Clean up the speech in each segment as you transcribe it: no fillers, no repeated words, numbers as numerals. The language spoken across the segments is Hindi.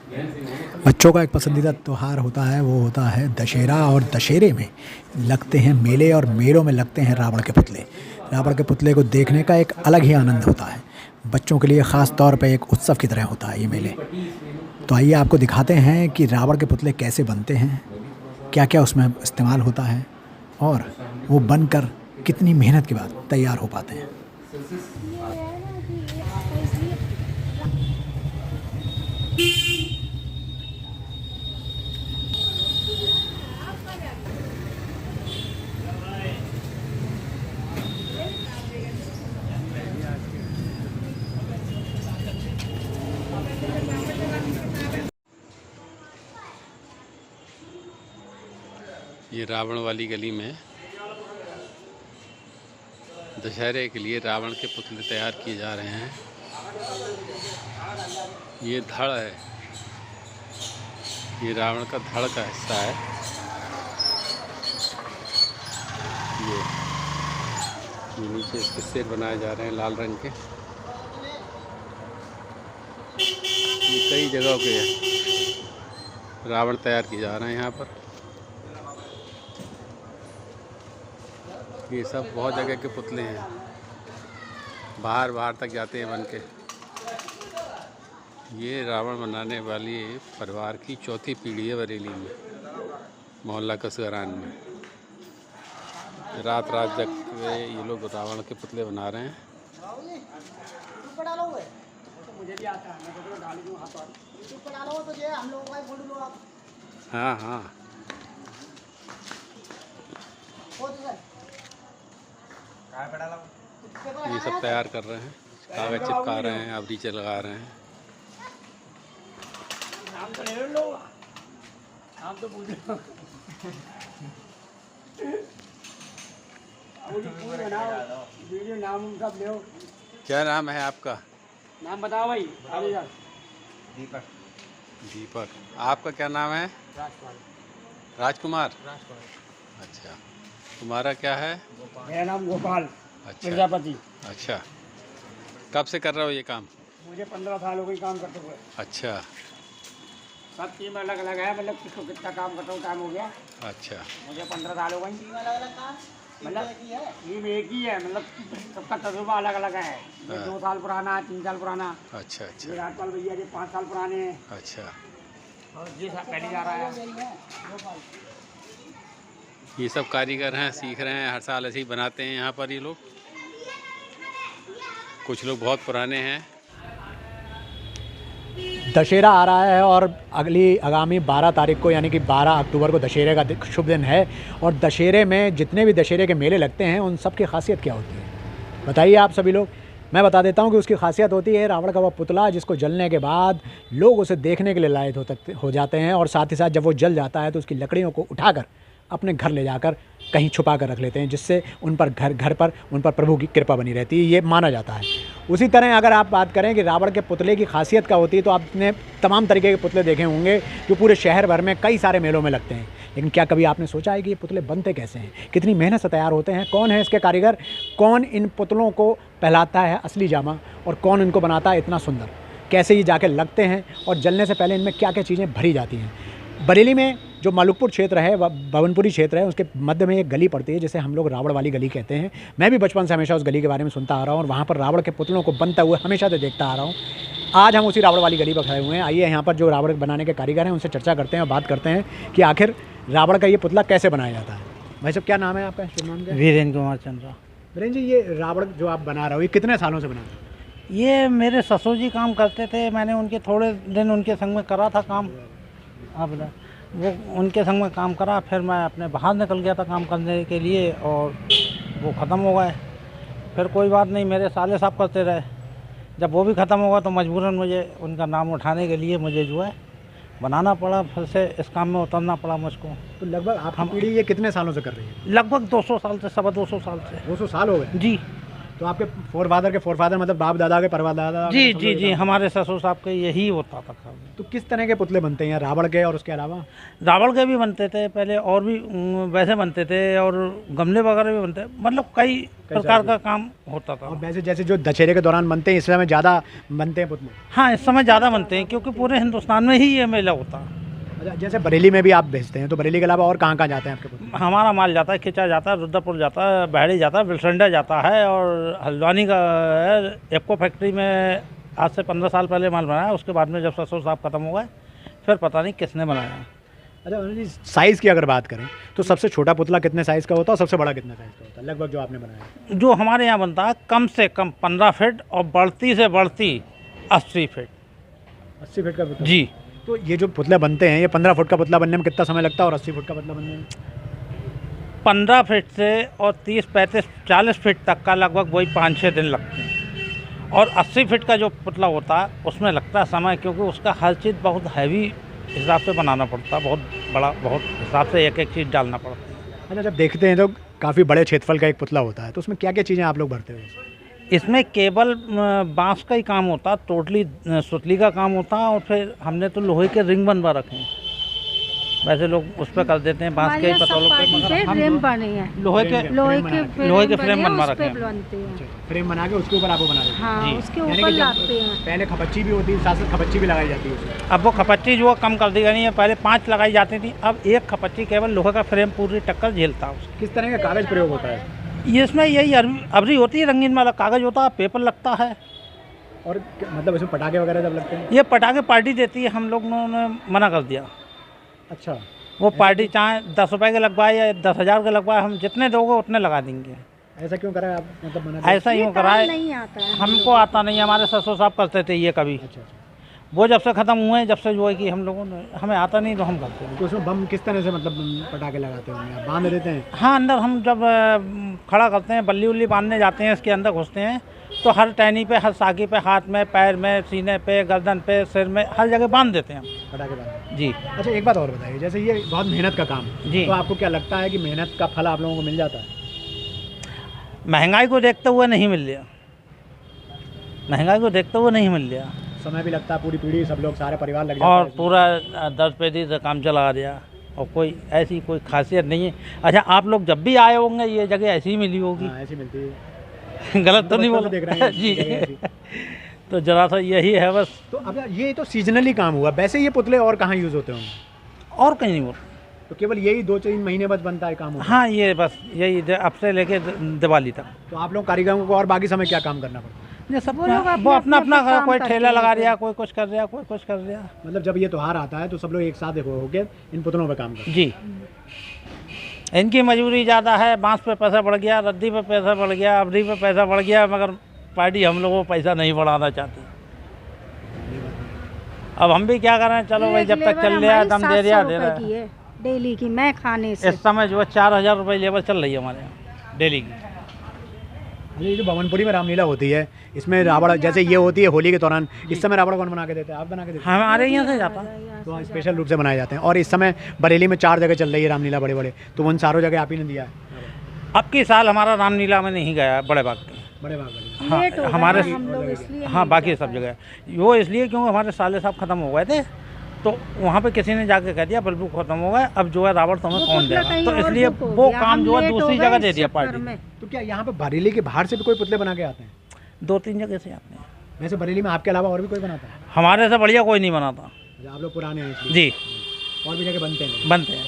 बच्चों का एक पसंदीदा त्यौहार होता है, वो होता है दशहरा। और दशहरे में लगते हैं मेले और मेलों में लगते हैं रावण के पुतले। रावण के पुतले को देखने का एक अलग ही आनंद होता है। बच्चों के लिए ख़ास तौर पे एक उत्सव की तरह होता है ये मेले। तो आइए आपको दिखाते हैं कि रावण के पुतले कैसे बनते हैं, क्या क्या उसमें इस्तेमाल होता है और वो बनकर कितनी मेहनत के बाद तैयार हो पाते हैं। ये रावण वाली गली में दशहरे के लिए रावण के पुतले तैयार किए जा रहे हैं। ये धड़ है, ये रावण का धड़ का हिस्सा है। ये नीचे इसके सिर बनाए जा रहे हैं लाल रंग के। ये कई जगहों पे रावण तैयार किए जा रहे हैं यहाँ पर। ये सब बहुत जगह के पुतले हैं, बाहर तक जाते हैं बन के। ये रावण बनाने वाली परिवार की चौथी पीढ़ी है बरेली में, मोहल्ला कसगरान में। रात जग के ये लोग रावण के पुतले बना रहे हैं। हाँ हाँ, ये सब तैयार कर रहे हैं, कागज चिपका रहे हैं, अब नीचे लगा रहे हैं। नाम तो ले लो, नाम तो पूछ लो। वीडियो नाम उनका ले। क्या नाम है आपका? नाम बताओ भाई। दीपक। दीपक। आपका क्या नाम है? राजकुमार। अच्छा, तुम्हारा क्या है? मेरा नाम गोपाल। अच्छा, प्रजापति। अच्छा, कब से कर रहे हो ये काम? मुझे 15 साल हो गए काम करते हुए। अच्छा, सब टीम अलग अलग है, मतलब किसको कितना काम करता हूँ, टाइम हो गया। अच्छा, मुझे 15 साल हो गई। मतलब टीम एक ही है, मतलब सबका तजुर्बा अलग अलग है। ये 2 साल पुराना, 3 साल पुराना। अच्छा, अच्छा, ये राजपाल भैया जी 5 साल पुराने हैं। अच्छा। और ये सब पहले जा रहा है। ये सब कारीगर हैं, सीख रहे हैं, हर साल ऐसे ही बनाते हैं यहाँ पर ये लोग। कुछ लोग बहुत पुराने हैं। दशहरा आ रहा है और आगामी 12 तारीख को यानी कि 12 अक्टूबर को दशहरे का शुभ दिन है। और दशहरे में जितने भी दशहरे के मेले लगते हैं उन सब की खासियत क्या होती है बताइए आप सभी लोग। मैं बता देता हूं कि उसकी खासियत होती है रावण का वह पुतला जिसको जलने के बाद लोग उसे देखने के लिए लायक हो जाते हैं। और साथ ही साथ जब वो जल जाता है तो उसकी लकड़ियों को उठाकर अपने घर ले जाकर कहीं छुपा कर रख लेते हैं, जिससे उन पर घर पर उन पर प्रभु की कृपा बनी रहती है, ये माना जाता है। उसी तरह अगर आप बात करें कि रावण के पुतले की खासियत क्या होती है तो आपने तमाम तरीके के पुतले देखे होंगे जो पूरे शहर भर में कई सारे मेलों में लगते हैं। लेकिन क्या कभी आपने सोचा है कि ये पुतले बनते कैसे हैं, कितनी मेहनत से तैयार होते हैं, कौन है इसके कारीगर, कौन इन पुतलों को पहनाता है असली जामा और कौन इनको बनाता है इतना सुंदर, कैसे ये जाके लगते हैं और जलने से पहले इनमें क्या क्या चीज़ें भरी जाती हैं। बरेली में जो मालुकपुर क्षेत्र है, भवनपुरी क्षेत्र है, उसके मध्य में एक गली पड़ती है जिसे हम लोग रावण वाली गली कहते हैं। मैं भी बचपन से हमेशा उस गली के बारे में सुनता आ रहा हूँ और वहाँ पर रावण के पुतलों को बनता हुए हमेशा से देखता आ रहा हूँ। आज हम उसी रावण वाली गली पर खड़े हुए हैं। आइए यहाँ पर जो रावण बनाने के कारीगर हैं उनसे चर्चा करते हैं और बात करते हैं कि आखिर रावण का ये पुतला कैसे बनाया जाता है। भाई साहब, क्या नाम है आपका? शुभ नाम क्या? वीरेंद्र कुमार चंद्रा। वीरेंद्र जी, ये रावण जो आप बना रहे हो ये कितने सालों से बना रहे हो? ये मेरे ससुर जी काम करते थे, मैंने उनके थोड़े दिन उनके संग में करा था काम। अब वो उनके संग में काम करा, फिर मैं अपने बाहर निकल गया था काम करने के लिए और वो ख़त्म हो गए। फिर कोई बात नहीं, मेरे साले साहब करते रहे। जब वो भी ख़त्म होगा तो मजबूरन मुझे उनका नाम उठाने के लिए मुझे जो है बनाना पड़ा, फिर से इस काम में उतरना पड़ा मुझको। तो लगभग आपकी पीढ़ी ये कितने सालों से कर रही है? लगभग 200 साल से, 225 साल से। 200 साल हो गए जी। तो आपके फोरफादर के फोरफादर मतलब बाप दादा के परदादा जी जी जी, हमारे ससुर साहब के यही होता था काम। तो किस तरह के पुतले बनते हैं रावण के और उसके अलावा? रावण के भी बनते थे पहले, और भी वैसे बनते थे, और गमले वगैरह भी बनते, मतलब कई प्रकार का काम होता था। और वैसे जैसे जो दशहरे के दौरान बनते हैं इस समय ज़्यादा बनते हैं पुतले? हाँ, इस समय ज़्यादा बनते हैं क्योंकि पूरे हिंदुस्तान में ही ये मेला होता है। अच्छा, जैसे बरेली में भी आप भेजते हैं, तो बरेली के अलावा और कहाँ कहाँ जाते हैं आपके पुतले? हमारा माल जाता है, खिंचा जाता है, रुद्रपुर जाता है, बहड़ी जाता है, बिलसंडा जाता है, और हल्द्वानी का है एप्को फैक्ट्री में आज से 15 साल पहले माल बनाया। उसके बाद में जब ससुर साहब खत्म हो गए फिर पता नहीं किसने बनाया। अच्छा अनुज जी, साइज़ की अगर बात करें तो सबसे छोटा पुतला कितने साइज़ का होता है और सबसे बड़ा कितने साइज़ का होता है लगभग जो आपने बनाया? जो हमारे यहाँ बनता है कम से कम 15 फीट और बढ़ती से बढ़ती 80 फीट। 80 फीट का पुतला? जी। तो ये जो पुतले बनते हैं, ये 15 फुट का पुतला बनने में कितना समय लगता है और 80 फुट का पुतला बनने में? 15 फीट से और 30, 35, 40 फीट तक का लगभग वही 5-6 दिन लगते हैं, और 80 फीट का जो पुतला होता है उसमें लगता है समय, क्योंकि उसका हर चीज़ बहुत हैवी हिसाब से बनाना पड़ता है, बहुत बड़ा, बहुत हिसाब से एक एक चीज़ डालना पड़ता है। अच्छा, जब देखते हैं तो काफ़ी बड़े क्षेत्रफल का एक पुतला होता है, तो उसमें क्या क्या चीज़ें आप लोग भरते हो? इसमें केवल बांस का ही काम होता है, टोटली सुतली का काम होता है, और फिर हमने तो लोहे के रिंग बनवा रखे हैं। वैसे लोग उस पर कर देते हैं बांस के ही पतोलों पे, मगर हम फ्रेम बने हैं, लोहे के फ्रेम बनवा रखे हैं। बनते हैं। फ्रेम बना के उसके ऊपर आपको बना देते हैं? हाँ, जी। उसके यानी ऊपर कि जब लाते हैं। पहले खपच्ची भी होती है, साथ साथ खपच्ची भी लगाई जाती है उसमें। अब वो खपच्ची जो है कम कर दी गई है, पहले 5 लगाई जाती थी, अब एक खपच्ची केवल लोहे का फ्रेम पूरी टक्कर झेलता है उसकी। किस तरह का कागज़ प्रयोग होता है? ये इसमें यही अबरी होती है, रंगीन वाला कागज़ होता है, पेपर लगता है, और मतलब इसमें पटाखे वगैरह जब लगते हैं? ये पटाखे पार्टी देती है, हम लोगों ने मना कर दिया। अच्छा, वो पार्टी चाहे 10 रुपये के लगवाए या 10,000 के लगवाए, हम जितने दोगे उतने लगा देंगे। ऐसा क्यों करा है आप, मतलब मना? ऐसा यूँ कराए, नहीं आता है हमको आता नहीं, हमारे ससुर साहब करते थे ये कभी। अच्छा अच्छा। वो जब से ख़त्म हुए, जब से जो है कि हम लोगों ने, हमें आता नहीं तो हम करते हैं। तो उसमें बम किस तरह से मतलब पटाखे लगाते होंगे आप? बांध देते हैं? हाँ, अंदर हम जब खड़ा करते हैं, बल्ली उल्ली बांधने जाते हैं, इसके अंदर घुसते हैं, तो हर टहनी पे, हर साकी पे, हाथ में, पैर में, सीने पे, गर्दन पे, सिर में, हर जगह बांध देते हैं हम। पटाखे बांध? जी अच्छा, एक बात और बताइए, जैसे ये बहुत मेहनत का काम है, जी। तो आपको क्या लगता है कि मेहनत का फल आप लोगों को मिल जाता है? महंगाई को देखते हुए नहीं मिल लिया, महंगाई को देखते हुए नहीं मिल लिया, समय भी लगता है, पूरी पीढ़ी सब लोग सारे परिवार लग जाते और हैं। पूरा 10 पेटी से काम चला दिया, और कोई ऐसी कोई खासियत नहीं है। अच्छा, आप लोग जब भी आए होंगे ये जगह ऐसी ही मिली होगी, हाँ, ऐसी मिलती है। गलत तो नहीं बचपन बोला? से देख रहे हैं जी। जगह ऐसी। तो जरा सा यही है बस, तो अब ये तो सीजनली काम हुआ, वैसे ये पुतले और कहाँ यूज़ होते होंगे? और कहीं नहीं बोल। तो केवल यही 2-3 महीने बाद बनता है काम होता है? हाँ, ये बस यही अब से लेके दिवाली तक। तो आप लोग कारीगरों को और बाकी समय क्या काम करना पड़ता है? ये सब वो लोग वो अपना अपना अपना काम कोई करते ठेला हैं लगा फिर। दिया, कोई कुछ कर दिया, कोई कुछ कर दिया। मतलब जब ये त्यौहार आता है तो सब लोग एक साथ होके इन पुतलों पे काम करते जी, इनकी मजबूरी ज़्यादा है, बांस पे पैसा बढ़ गया, रद्दी पे पैसा बढ़ गया, अबरी पे पैसा बढ़ गया, मगर पार्टी हम लोगों को पैसा नहीं बढ़ाना चाहती। अब हम भी क्या करें, चलो भाई, जब तक चल रहा है, दम दे रहा दे रहा है। डेली की मैं खाने से इस समय जो है 4,000 रुपये लेबर चल रही है हमारे यहाँ डेली की। हैं। ये जो भवनपुरी में रामलीला होती है, इसमें रावण जैसे ये होती है होली के दौरान, इस समय रावण कौन बना के देते हैं? आप बना के देते हैं? हमारे यहाँ से जाता है। तो स्पेशल रूप से बनाए जाते हैं। और इस समय बरेली में 4 जगह चल रही है रामलीला बड़े बड़े, तो उन सारों जगह आप ही ने दिया है? अब की साल हमारा रामलीला में नहीं गया, बड़े बाग के। बड़े बाग वाले? हाँ, लेट हो गया हमारे ना हम लोग इसलिए हाँ, नहीं बाकी जा सब पाए। जगह वो इसलिए क्योंकि हमारे साले साहब ख़त्म हो गए थे, तो वहाँ पे किसी ने जाके कह दिया बल्बू खत्म हो गया, अब जो है रावण तुम्हें वो कौन पुतला देगा, कहीं तो और इसलिए बुक हो वो गया, काम हम जो है लेट हो दूसरी गए जगह इस दे दिया चक्कर पार्टी। में। तो क्या यहाँ पे बरेली के बाहर से भी कोई पुतले बना के आते हैं? 2-3 जगह से आते हैं। वैसे बरेली में आपके अलावा और भी कोई बनाता है? हमारे से बढ़िया कोई नहीं बनाता। अच्छा, आप लोग पुराने हैं इसलिए। जी, और भी जगह बनते हैं? बनते हैं,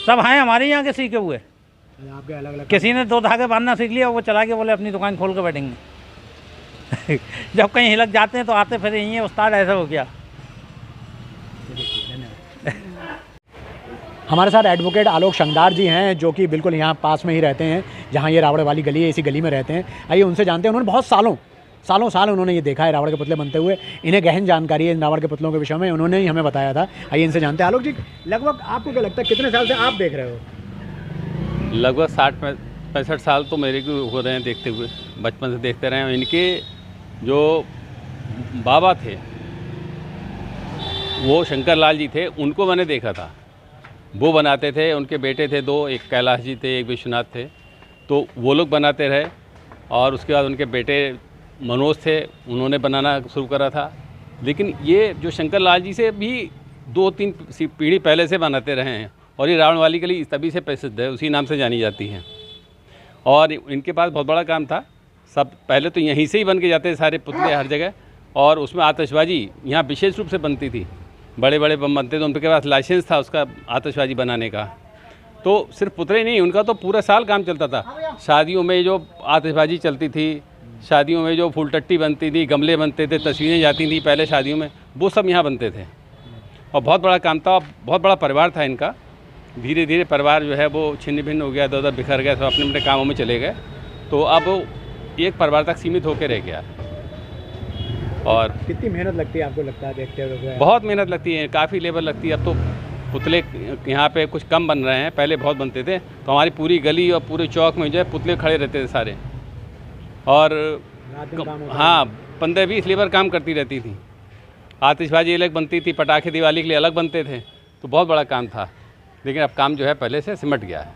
सब हैं हमारे यहाँ के सीखे हुए। अच्छा, आपके अलग अलग? किसी ने 2 धागे बांधना सीख लिया, वो चला के बोले अपनी दुकान खोल के बैठेंगे। जब कहीं हिलक जाते हैं तो आते फिर यहीं उस्ताद ऐसा हो गया। हमारे साथ एडवोकेट आलोक शंगदार जी हैं, जो कि बिल्कुल यहाँ पास में ही रहते हैं, जहाँ ये रावण वाली गली है, इसी गली में रहते हैं। आइए उनसे जानते हैं। उन्होंने बहुत सालों साल उन्होंने ये देखा है रावण के पुतले बनते हुए, इन्हें गहन जानकारी है इन रावण के पुतलों के विषय में, उन्होंने ही हमें बताया था। आइए इनसे जानते हैं। आलोक जी, लगभग आपको क्या लगता है कितने साल से आप देख रहे हो? लगभग 60-65 साल तो मेरे को हो रहे हैं देखते हुए, बचपन से देखते रहे हैं। इनके जो बाबा थे वो शंकर लाल जी थे, उनको मैंने देखा था, वो बनाते थे। उनके बेटे थे 2, एक कैलाश जी थे, एक विश्वनाथ थे, तो वो लोग बनाते रहे। और उसके बाद उनके बेटे मनोज थे, उन्होंने बनाना शुरू करा था। लेकिन ये जो शंकर लाल जी से भी 2-3 पीढ़ी पहले से बनाते रहे हैं और ये रावण वाली गली तभी से प्रसिद्ध है, उसी नाम से जानी जाती है। और इनके पास बहुत बड़ा काम था, सब पहले तो यहीं से ही बन के जाते थे सारे पुतले हर जगह, और उसमें आतिशबाजी यहाँ विशेष रूप से बनती थी, बड़े बड़े बम बनते थे, उनके पास लाइसेंस था उसका आतिशबाजी बनाने का। तो सिर्फ पुतले नहीं, उनका तो पूरा साल काम चलता था। शादियों में जो आतिशबाजी चलती थी, शादियों में जो फूलटट्टी बनती थी, गमले बनते थे, तस्वीरें जाती थी पहले शादियों में, वो सब यहाँ बनते थे। और बहुत बड़ा काम था, बहुत बड़ा परिवार था इनका। धीरे धीरे परिवार जो है वो छिन्न भिन्न हो गया, इधर बिखर गया, सब अपने अपने कामों में चले गए, तो अब एक परिवार तक सीमित होकर रह गया। और कितनी मेहनत लगती है आपको लगता है देखते हुए? बहुत मेहनत लगती है, काफ़ी लेबर लगती है। अब तो पुतले यहाँ पे कुछ कम बन रहे हैं, पहले बहुत बनते थे, तो हमारी पूरी गली और पूरे चौक में जो है पुतले खड़े रहते थे सारे, और हाँ 15-20 लेबर काम करती रहती थी। आतिशबाजी अलग बनती थी, पटाखे दिवाली के लिए अलग बनते थे, तो बहुत बड़ा काम था। लेकिन अब काम जो है पहले से सिमट गया है।